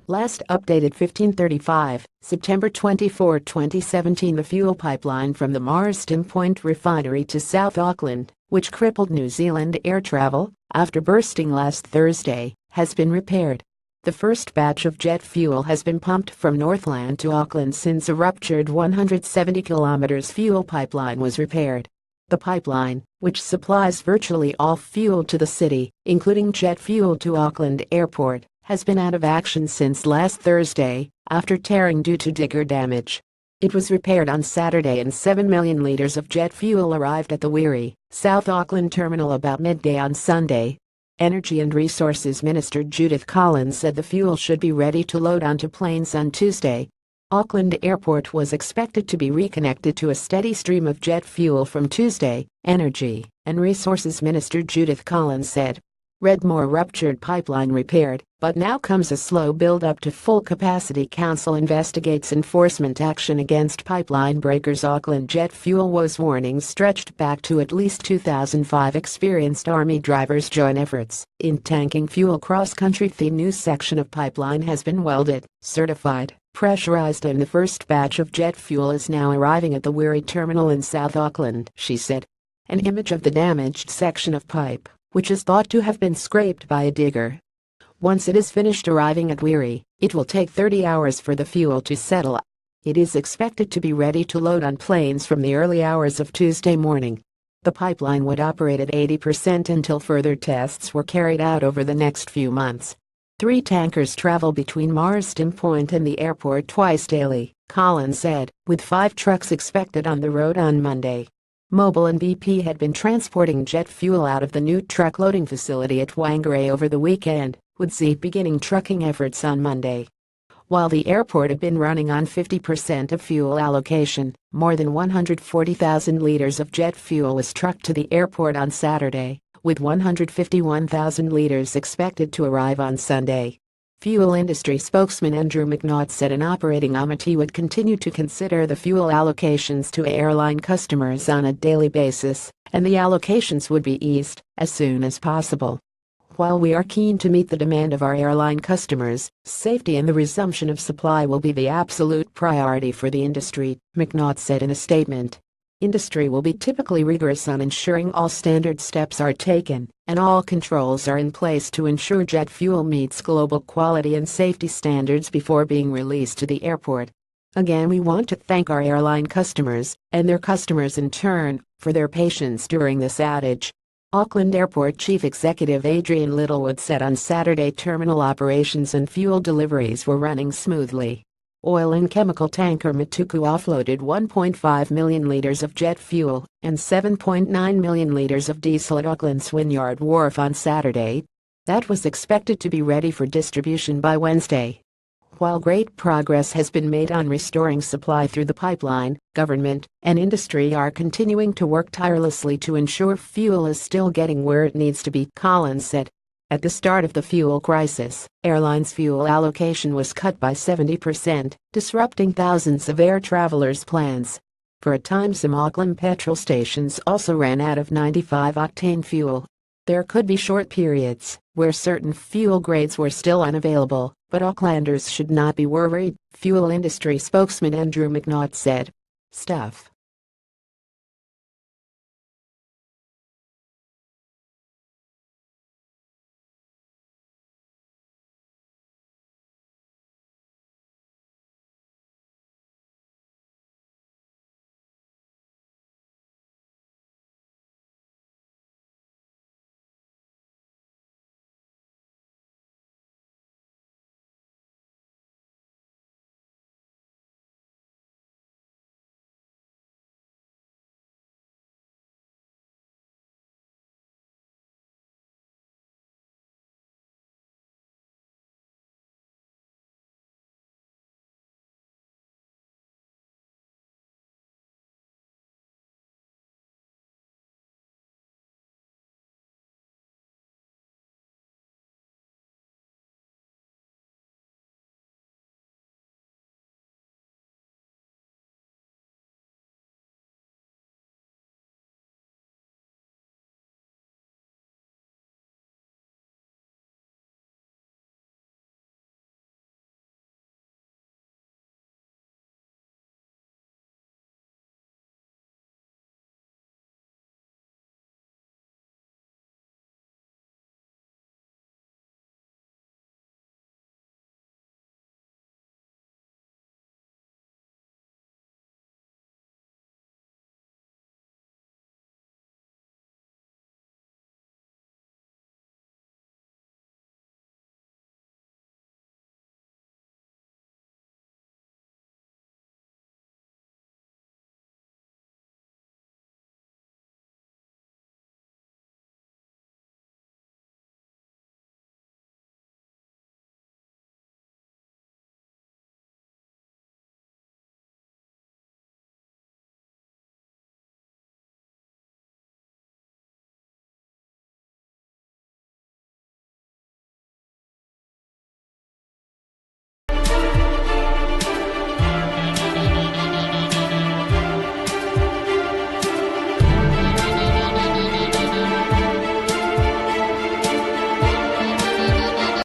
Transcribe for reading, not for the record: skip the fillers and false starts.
Last updated 15:35, September 24, 2017. The fuel pipeline from the Marsden Point Refinery to South Auckland, which crippled New Zealand air travel after bursting last Thursday, has been repaired. The first batch of jet fuel has been pumped from Northland to Auckland since a ruptured 170 km fuel pipeline was repaired. The pipeline, which supplies virtually all fuel to the city, including jet fuel to Auckland Airport, has been out of action since last Thursday, after tearing due to digger damage. It was repaired on Saturday and 7 million litres of jet fuel arrived at the Wiri, South Auckland terminal about midday on Sunday. Energy and Resources Minister Judith Collins said the fuel should be ready to load onto planes on Tuesday. Auckland Airport was expected to be reconnected to a steady stream of jet fuel from Tuesday, Energy and Resources Minister Judith Collins said. Redmore ruptured pipeline repaired, but now comes a slow build-up to full capacity. Council investigates enforcement action against pipeline breakers. Auckland jet fuel woes warnings stretched back to at least 2005. Experienced Army drivers join efforts in tanking fuel cross-country. The new section of pipeline has been welded, certified, pressurized, and the first batch of jet fuel is now arriving at the Wiri terminal in South Auckland, she said. An image of the damaged section of pipe, which is thought to have been scraped by a digger. Once it is finished arriving at Wiri, it will take 30 hours for the fuel to settle. It is expected to be ready to load on planes from the early hours of Tuesday morning. The pipeline would operate at 80% until further tests were carried out over the next few months. 3 tankers travel between Marsden Point and the airport twice daily, Collins said, with 5 trucks expected on the road on Monday. Mobil and BP had been transporting jet fuel out of the new truck loading facility at Whangarei over the weekend, with Z beginning trucking efforts on Monday. While the airport had been running on 50% of fuel allocation, more than 140,000 liters of jet fuel was trucked to the airport on Saturday, with 151,000 liters expected to arrive on Sunday. Fuel industry spokesman Andrew McNaught said an operating committee would continue to consider the fuel allocations to airline customers on a daily basis, and the allocations would be eased as soon as possible. While we are keen to meet the demand of our airline customers, safety and the resumption of supply will be the absolute priority for the industry, McNaught said in a statement. Industry will be typically rigorous on ensuring all standard steps are taken and all controls are in place to ensure jet fuel meets global quality and safety standards before being released to the airport. Again, we want to thank our airline customers, and their customers in turn, for their patience during this outage. Auckland Airport Chief Executive Adrian Littlewood said on Saturday terminal operations and fuel deliveries were running smoothly. Oil and chemical tanker Matuku offloaded 1.5 million liters of jet fuel and 7.9 million liters of diesel at Auckland's Wynyard Wharf on Saturday. That was expected to be ready for distribution by Wednesday. While great progress has been made on restoring supply through the pipeline, government and industry are continuing to work tirelessly to ensure fuel is still getting where it needs to be, Collins said. At the start of the fuel crisis, airlines' fuel allocation was cut by 70%, disrupting thousands of air travelers' plans. For a time, some Auckland petrol stations also ran out of 95-octane fuel. There could be short periods where certain fuel grades were still unavailable, but Aucklanders should not be worried, fuel industry spokesman Andrew McNaught said. Stuff